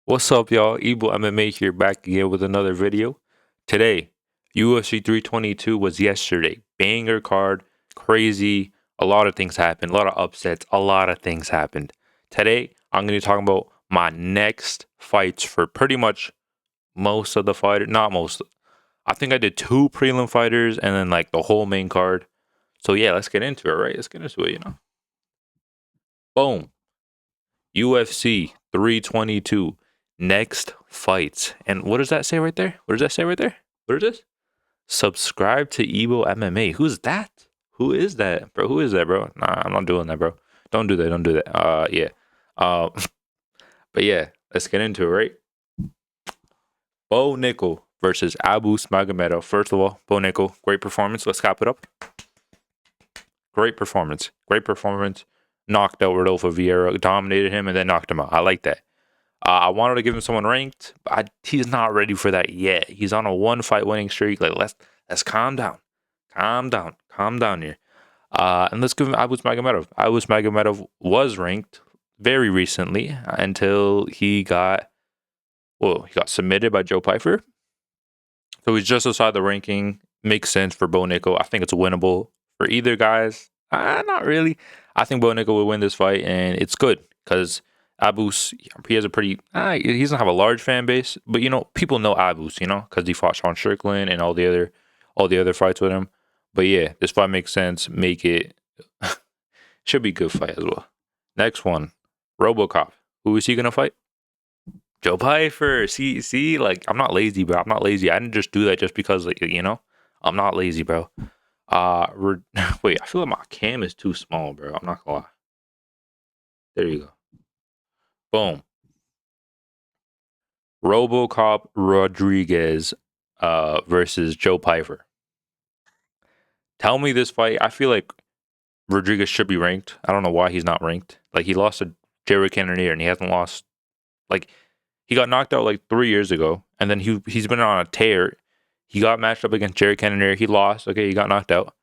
What's up, y'all? IBO MMA here, back again with another video. Today, UFC 322 was yesterday. Banger card, crazy. A lot of things happened, a lot of upsets, a lot of things happened. Today, I'm going to be talking about my next fights for pretty much most of the fighters. Not most. I think I did two prelim fighters and then like the whole main card. So yeah, let's get into it, right? Let's get into it. Boom. UFC 322. Next fights. And what does that say right there? What does that say right there? What is this? Subscribe to IBO MMA. Who's that? Who is that, bro? Who is that, bro? Nah, I'm not doing that, bro. Don't do that. Don't do that. Yeah. Uh, but yeah, let's get into it, right? Bo Nickel versus Abu Smagomedov. First of all, Bo Nickel, great performance. Let's cap it up. Great performance. Great performance. Knocked out Rodolfo Vieira, dominated him, and then knocked him out. I like that. I wanted to give him someone ranked, but he's not ready for that yet. He's on a one-fight winning streak. Like let's calm down, calm down here, and let's give him Abu Smagomedov. Abu Smagomedov was ranked very recently until he got submitted by Joe Pyfer. So he's just outside the ranking. Makes sense for Bo Nickel. I think it's winnable for either guys. Not really. I think Bo Nickel will win this fight, and it's good because Abus, he has a pretty, he doesn't have a large fan base, but people know Abus, because he fought Sean Strickland and all the other fights with him. But yeah, this fight makes sense. Make it should be a good fight as well. Next one, RoboCop. Who is he gonna fight? Joe Pyfer. See, like I'm not lazy, bro. I'm not lazy. I didn't just do that just because, I'm not lazy, bro. Wait, I feel like my cam is too small, bro. I'm not gonna lie. There you go. Boom. RoboCop Rodriguez versus Joe Pyfer. Tell me this fight. I feel like Rodriguez should be ranked. I don't know why he's not ranked. Like, he lost to Jared Cannonier and he hasn't lost. Like, he got knocked out like 3 years ago, and then he's been on a tear. He got matched up against Jared Cannonier. He lost. Okay, he got knocked out.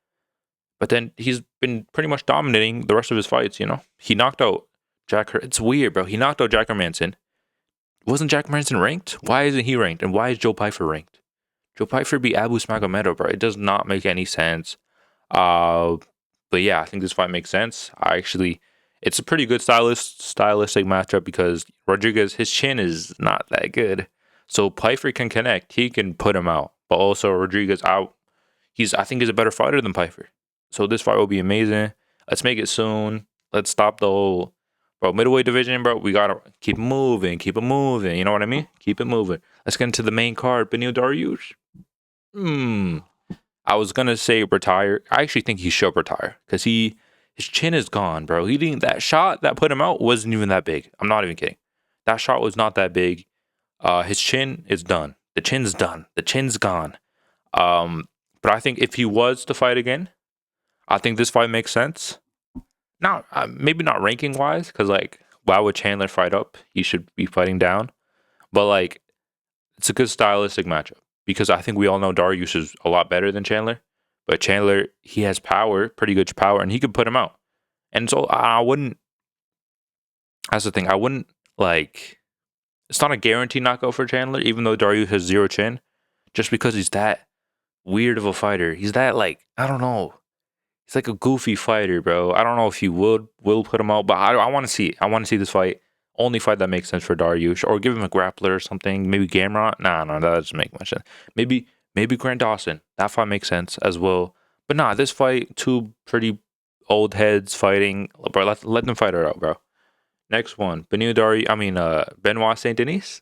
But then he's been pretty much dominating the rest of his fights, He knocked out it's weird, bro. He knocked out Jack Hermanson. Wasn't Jack Hermanson ranked? Why isn't he ranked? And why is Joe Pyfer ranked? Joe Pyfer beat Abu Smagomedov, bro. It does not make any sense. But yeah, I think this fight makes sense. It's a pretty good stylistic matchup because Rodriguez, his chin is not that good. So Pyfer can connect. He can put him out. But also Rodriguez out. I think he's a better fighter than Pyfer. So this fight will be amazing. Let's make it soon. Let's stop the whole middleweight division, bro. We gotta keep moving. You know what I mean? Keep it moving. Let's get into the main card. Beneil Dariush. I was gonna say retire. I actually think he should retire because his chin is gone, bro. That shot that put him out wasn't even that big. I'm not even kidding. That shot was not that big. His chin is done. The chin's done. The chin's gone. But I think if he was to fight again, I think this fight makes sense. Not maybe not ranking wise, because why would Chandler fight up? He should be fighting down. But it's a good stylistic matchup because I think we all know Dariush is a lot better than Chandler. But Chandler, he has power, pretty good power, and he could put him out. And so I wouldn't. That's the thing. I wouldn't It's not a guaranteed knockout for Chandler, even though Dariush has zero chin, just because he's that weird of a fighter. He's that I don't know. He's like a goofy fighter, bro. I don't know if he will put him out, but I want to see it. I want to see this fight. Only fight that makes sense for Dariush, or give him a grappler or something. Maybe Gamrot. Nah, that doesn't make much sense. Maybe Grant Dawson. That fight makes sense as well. But nah, this fight, two pretty old heads fighting. Bro, let them fight it out, bro. Next one, Benoit St Denis.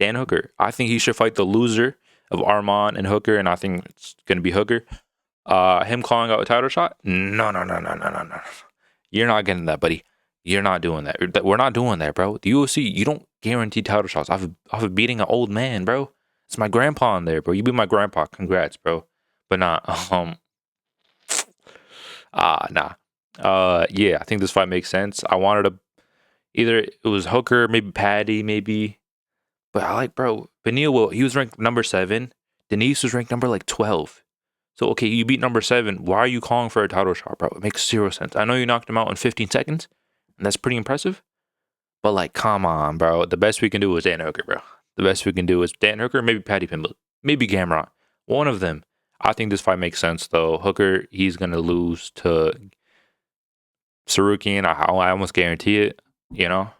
Dan Hooker. I think he should fight the loser of Arman and Hooker, and I think it's gonna be Hooker. Him calling out a title shot? No. You're not getting that, buddy. You're not doing that. We're not doing that, bro. The UFC, you don't guarantee title shots off of beating an old man, bro. It's my grandpa in there, bro. You beat my grandpa. Congrats, bro. But nah. Yeah, I think this fight makes sense. I wanted to either it was Hooker, maybe Patty, maybe. But Beneil, he was ranked number 7. Denise was ranked number 12. So, okay, you beat number 7. Why are you calling for a title shot, bro? It makes zero sense. I know you knocked him out in 15 seconds, and that's pretty impressive. But like, come on, bro. The best we can do is Dan Hooker, bro. The best we can do is Dan Hooker, maybe Patty Pimble, maybe Gamrot. One of them. I think this fight makes sense though. Hooker, he's gonna lose to Sarukian. I almost guarantee it. You know,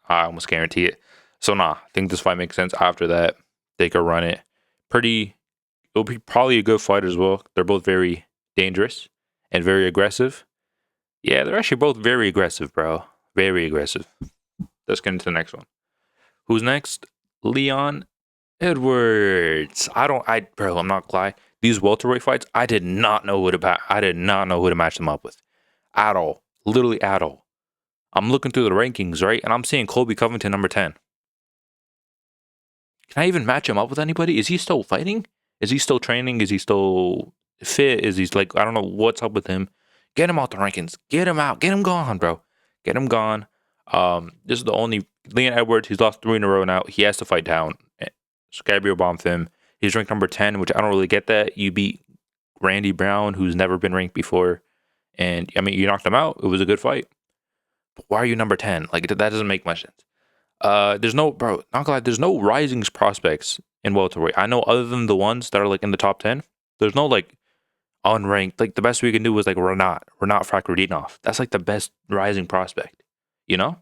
I almost guarantee it. So nah, I think this fight makes sense. After that, they could run it. It'll be probably a good fight as well. They're both very dangerous and very aggressive. Yeah, they're actually both very aggressive, bro. Very aggressive. Let's get into the next one. Who's next? Leon Edwards. Bro, I'm not gonna lie. These welterweight fights, I did not know who to match them up with. At all. Literally at all. I'm looking through the rankings, right? And I'm seeing Colby Covington number 10. Can I even match him up with anybody? Is he still fighting? Is he still training? Is he still fit? Is he like, I don't know what's up with him. Get him out the rankings. Get him out. Get him gone, bro. Get him gone. This is the only Leon Edwards. He's lost 3 in a row now. He has to fight down. So Gabriel bombed him. He's ranked number 10, which I don't really get that. You beat Randy Brown, who's never been ranked before. And I mean, you knocked him out. It was a good fight. But why are you number 10? Like, that doesn't make much sense. There's no, bro, not gonna lie, there's no rising prospects in welterweight. I know other than the ones that are like in the top 10, there's no like unranked. Like the best we can do was like Renat Fakhretdinov. That's like the best rising prospect, you know?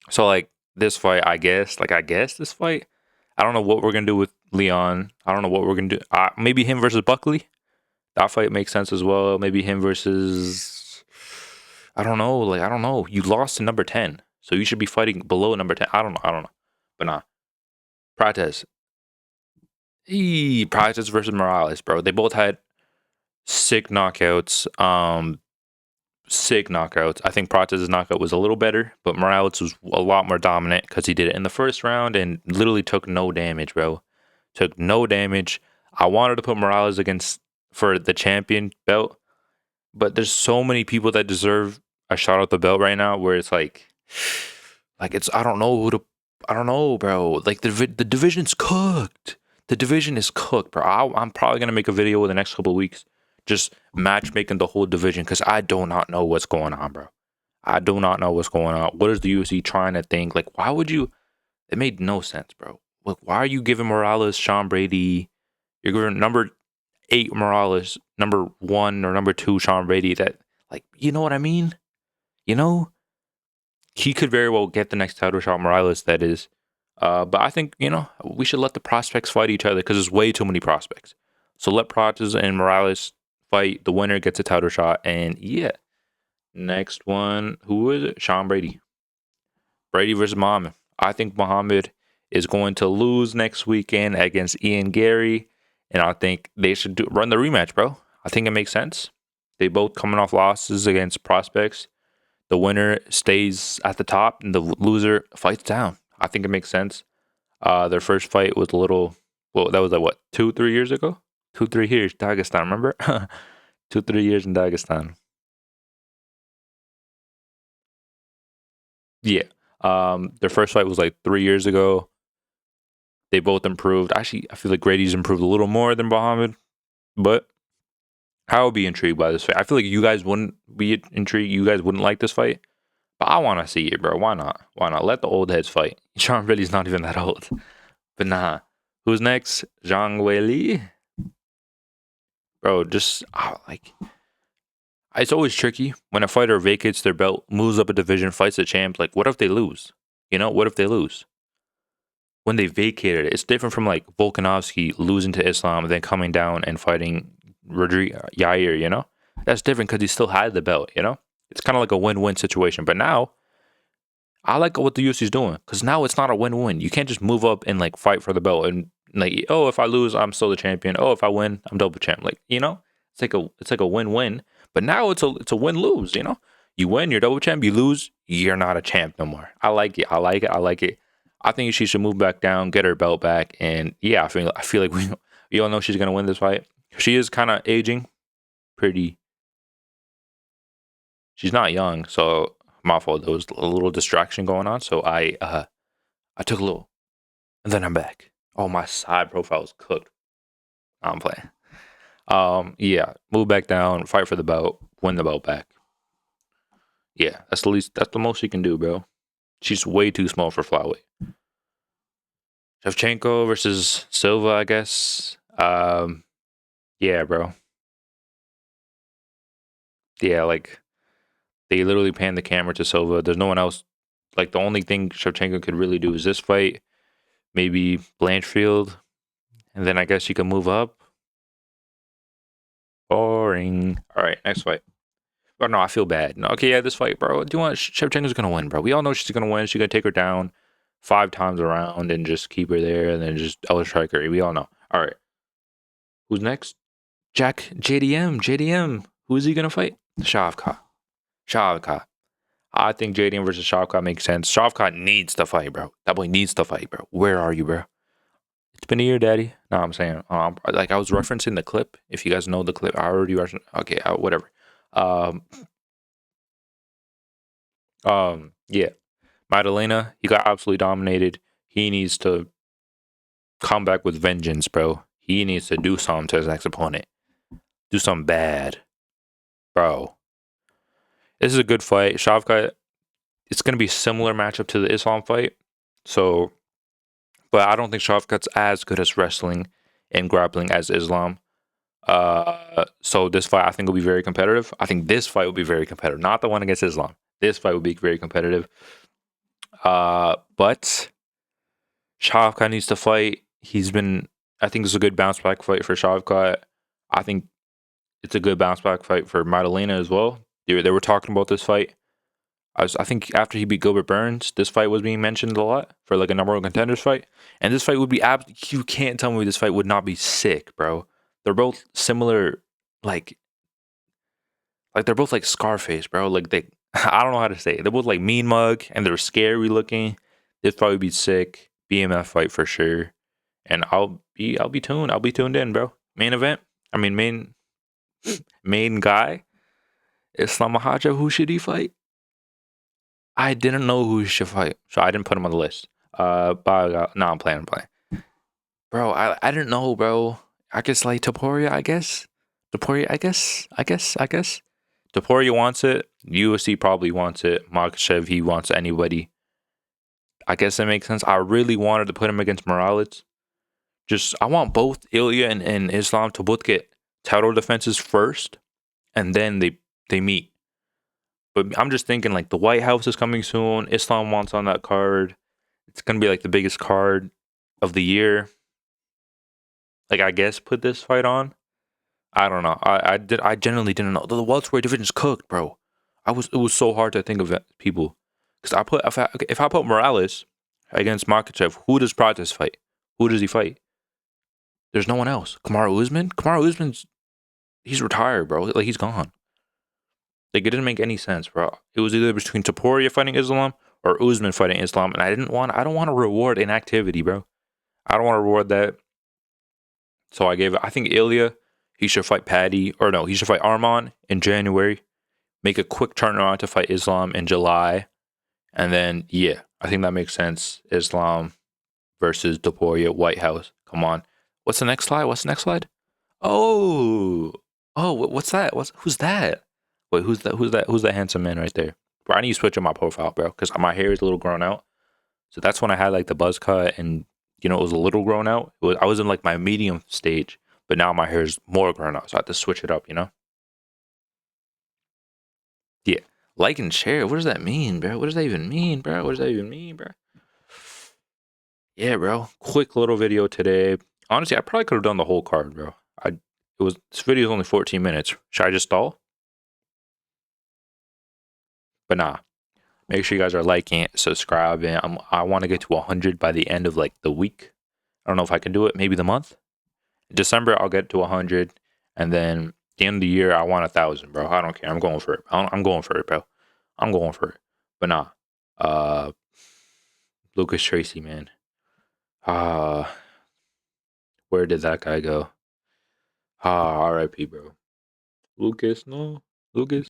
So like this fight, I guess this fight, I don't know what we're gonna do with Leon. I don't know what we're gonna do. Maybe him versus Buckley. That fight makes sense as well. Maybe him versus, I don't know. Like, I don't know. You lost to number 10. So you should be fighting below number 10. I don't know. But nah. Prates. Prates versus Morales, bro. They both had sick knockouts. Sick knockouts. I think Prates' knockout was a little better, but Morales was a lot more dominant because he did it in the first round and literally took no damage, bro. Took no damage. I wanted to put Morales against for the champion belt, but there's so many people that deserve a shot at the belt right now where it's like it's I don't know who to I don't know, bro. Like the division's cooked. The division is cooked, bro. I'm probably gonna make a video in the next couple of weeks, just matchmaking the whole division because I do not know what's going on, bro. I do not know what's going on. What is the UFC trying to think? Like, why would you? It made no sense, bro. Look, why are you giving Morales, Sean Brady? You're giving number 8 Morales, number 1 or number 2 Sean Brady. That, like, you know what I mean? You know, he could very well get the next title shot, Morales. That is, but I think we should let the prospects fight each other because there's way too many prospects. So let Prates and Morales fight. The winner gets a title shot, and yeah, next one, who is it? Sean Brady. Brady versus Muhammad. I think Muhammad is going to lose next weekend against Ian Gary, and I think they should run the rematch, bro. I think it makes sense. They both coming off losses against prospects. The winner stays at the top, and the loser fights down. I think it makes sense. Their first fight was a little, well, that was like what, 2-3 years ago? 2-3 years, Dagestan, remember? 2-3 years in Dagestan. Yeah. Their first fight was like 3 years ago. They both improved. Actually, I feel like Grady's improved a little more than Muhammad, but I would be intrigued by this fight. I feel like you guys wouldn't be intrigued. You guys wouldn't like this fight, but I want to see it, bro. Why not? Why not? Let the old heads fight. Sean Brady's not even that old. But nah. Who's next? Zhang Weili? Bro, just it's always tricky when a fighter vacates their belt, moves up a division, fights the champ. Like, what if they lose? What if they lose? When they vacated it, it's different from like Volkanovski losing to Islam and then coming down and fighting Yair, That's different because he still had the belt, It's kind of like a win-win situation. But now, I like what the UFC's doing because now it's not a win-win. You can't just move up and like fight for the belt and like, oh, if I lose, I'm still the champion. Oh, if I win, I'm double champ. Like, it's like a win-win. But now it's a win-lose. You win, you're double champ. You lose, you're not a champ no more. I like it. I think she should move back down, get her belt back, and yeah, I feel like we all know she's gonna win this fight. She is kind of aging, pretty. She's not young, so my fault. There was a little distraction going on, so I took a little, and then I'm back. Oh, my side profile is cooked. I'm playing. Yeah, move back down, fight for the belt, win the belt back. Yeah, that's the most you can do, bro. She's way too small for flyweight. Shevchenko versus Silva, I guess. Yeah, bro. Yeah, like they literally panned the camera to Silva. There's no one else. Like the only thing Shevchenko could really do is this fight, maybe Blanchfield, and then I guess she can move up. Boring. All right, next fight. Oh no, I feel bad. No, okay, yeah, this fight, bro. Do you want Shevchenko's gonna win, bro? We all know she's gonna win. She's gonna take her down 5 times around and just keep her there, and then just Ella Striker. We all know. All right, who's next? Jack JDM. JDM. Who is he gonna fight? Shavkat. Shavkat. I think JDM versus Shavkat makes sense. Shavkat needs to fight, bro. That boy needs to fight, bro. Where are you, bro? It's been a year, daddy. No, I'm saying, like I was referencing the clip. If you guys know the clip, I already referenced. Okay, whatever. Um, yeah. Maddalena, he got absolutely dominated. He needs to come back with vengeance, bro. He needs to do something to his next opponent. Do something bad, bro. This is a good fight. Shavkat, it's going to be a similar matchup to the Islam fight. So, but I don't think Shavkat's as good as wrestling and grappling as Islam. So this fight I think will be very competitive. I think this fight will be very competitive. Not the one against Islam. This fight will be very competitive. But Shavkat needs to fight. I think it's a good bounce back fight for Shavkat. I think it's a good bounce back fight for Maddalena as well. They were talking about this fight. I think after he beat Gilbert Burns, this fight was being mentioned a lot for like a number one contenders fight. And this fight would be you can't tell me this fight would not be sick, bro. They're both similar, like they're both like Scarface, bro. Like they, I don't know how to say it. They're both like mean mug and they're scary looking. This probably be sick. BMF fight for sure. And I'll be tuned. I'll be tuned in, bro. Main event. I mean main guy. Islam Makhachev. Who should he fight? I didn't know who he should fight, so I didn't put him on the list. But no, I'm playing. Bro, I didn't know, bro. I guess like Topuria. I guess Topuria. I guess. Topuria wants it. UFC probably wants it. Makhachev, he wants anybody. I guess that makes sense. I really wanted to put him against Morales. I want both Ilya and Islam to both get title defenses first, and then they meet. But I'm just thinking like the White House is coming soon. Islam wants on that card. It's gonna be like the biggest card of the year. Like I guess put this fight on. I don't know. I genuinely didn't know. The welterweight division's cooked, bro. It was so hard to think of people. Because if I put Morales against Makhachev, who does Prates fight? Who does he fight? There's no one else. Kamaru Usman? Kamaru Usman's he's retired, bro. Like he's gone. Like it didn't make any sense, bro. It was either between Topuria fighting Islam or Usman fighting Islam, and I don't want to reward inactivity, bro. I don't want to reward that. So I think Ilya, he should fight Paddy, or no, he should fight Arman in January. Make a quick turnaround to fight Islam in July. And then, yeah, I think that makes sense. Islam versus Topuria, White House. Come on. What's the next slide? What's that? Who's that? Wait, who's that? Who's that handsome man right there? Bro, I need to switch on my profile, bro, because my hair is a little grown out. So that's when I had like the buzz cut and it was a little grown out. I was in like my medium stage, but now my hair is more grown out. So I have to switch it up, Yeah. Like and share. What does that mean, bro? What does that even mean, bro? Yeah, bro. Quick little video today. Honestly, I probably could have done the whole card, bro. This video is only 14 minutes. Should I just stall? But nah. Make sure you guys are liking it, subscribing. I want to get to 100 by the end of like the week. I don't know if I can do it. Maybe the month. December I'll get to 100, and then the end of the year I want 1,000, bro. I don't care. I'm going for it. I'm going for it, bro. I'm going for it. But nah. Lucas Tracy, man. Where did that guy go? R.I.P., bro. Lucas, no. Lucas.